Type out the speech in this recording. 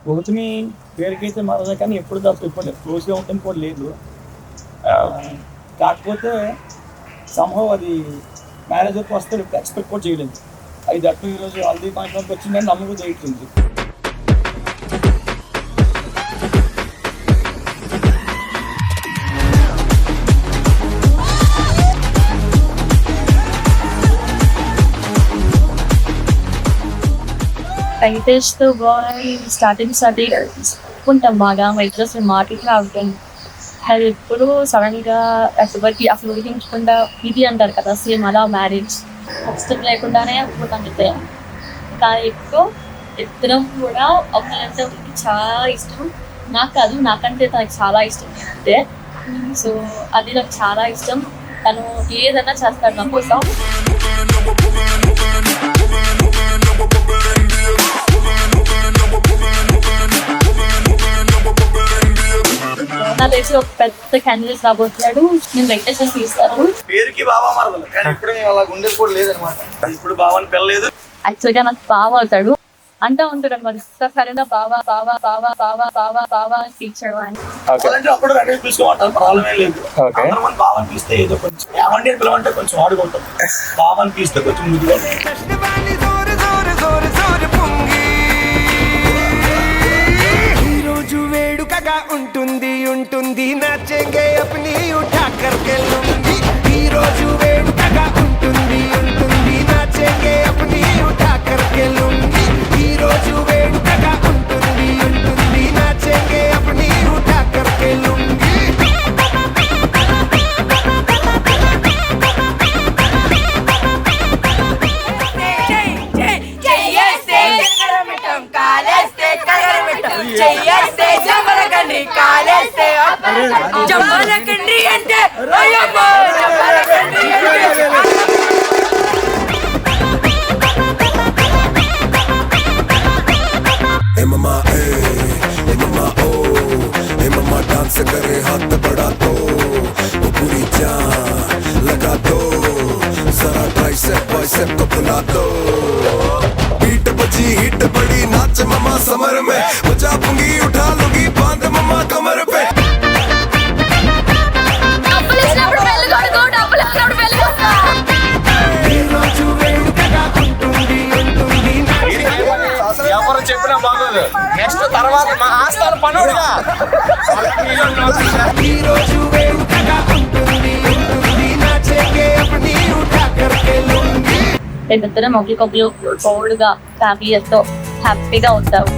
గౌతమి పేరుకైతే మారదా కానీ ఎప్పుడు తప్ప ఇప్పుడు క్లోజ్గా ఉంటుంది కూడా లేదు. కాకపోతే సంభవం అది మేనేజర్కి వస్తే ఎక్స్పెక్ట్ కూడా చేయలేదు. అది అట్టు ఈరోజు హల్దీ ఫంక్షన్కి వచ్చిందని నమ్మకం చేయట్లేదు. వెంకటేష్తో బాయ్ స్టార్టింగ్ ఉంటాం బాగా వైద్యులు మాటలు అవుతాను. అది ఎప్పుడు సడన్గా ఎవరికి అసలు ఊహించకుండా ఇది అంటారు కదా సేమ్ అలా మ్యారేజ్ ఫస్ట్ లేకుండానే పోతాను. కానీ ఎక్కువ ఇద్దరం కూడా ఒకళ్ళంటే ఒకరికి చాలా ఇష్టం. నాకు కాదు నాకంటే తనకు చాలా ఇష్టం అంటే. సో అది నాకు చాలా ఇష్టం. తను ఏదైనా చేస్తాడు నా కోసం. నా తెలిసి ఒక పెద్ద క్యాండిడేట్ రాబోతున్నాడు. నేను వెంకటేశ్వర తీస్తాను. పేరుకి బాబా మారదు కానీ ఇప్పుడు అలా గుండెలు కూడా లేదనమాట. ఇప్పుడు బాబాని పిల్లలేదు. యాక్చువల్గా నాకు బావ అవుతాడు అంటూ ఉంటాడు అనమాట. సరేనా బావా బావా బావా బావా బావా బావా టీచర్ అని అప్పుడు రెడీ పిలుచుకోమంటారు. ప్రాబ్లమే లేదు. బాబాని పిలిస్తే ఏదో కొంచెం ఏమంటే పిలవంటే కొంచెం ఆడుకుంటాం. బాబాని పిలిస్తే కొంచెం ముందుగా ఉంటుంది ఉంటుంది నచ్చేంగే అప్ని ఉఠా కర్కే లూంగి. ఈ రోజు వేడుకగా ఉంటుంది ఉంటుంది నచ్చేంగే అప్ని ఉఠా కర్కే లూంగి. ఈ రోజు వేడుకగా ఉంటుంది ఉంటుంది నచ్చేంగే అప్ని ఉఠా కర్కే లూంగి. జంబాలకండి అంటే डांस करे हाथ बढ़ा दो वो पूरी जान लगा दो जरा ट्राइसेप बाइसेप को फुला दो. बीट बजी हिट बड़ी नाच ममा समर में बजा पूंगी उठा लूंगी बांध ममा कमर पे. ఎవరు చెప్పినా బాగోదు. నెక్స్ట్ తర్వాత మా ఆస్థాన పనుడుగా మేమిద్దరం ఒకరికొకరు తోడుగా ఫ్యామిలీతో హ్యాపీగా ఉంటాము.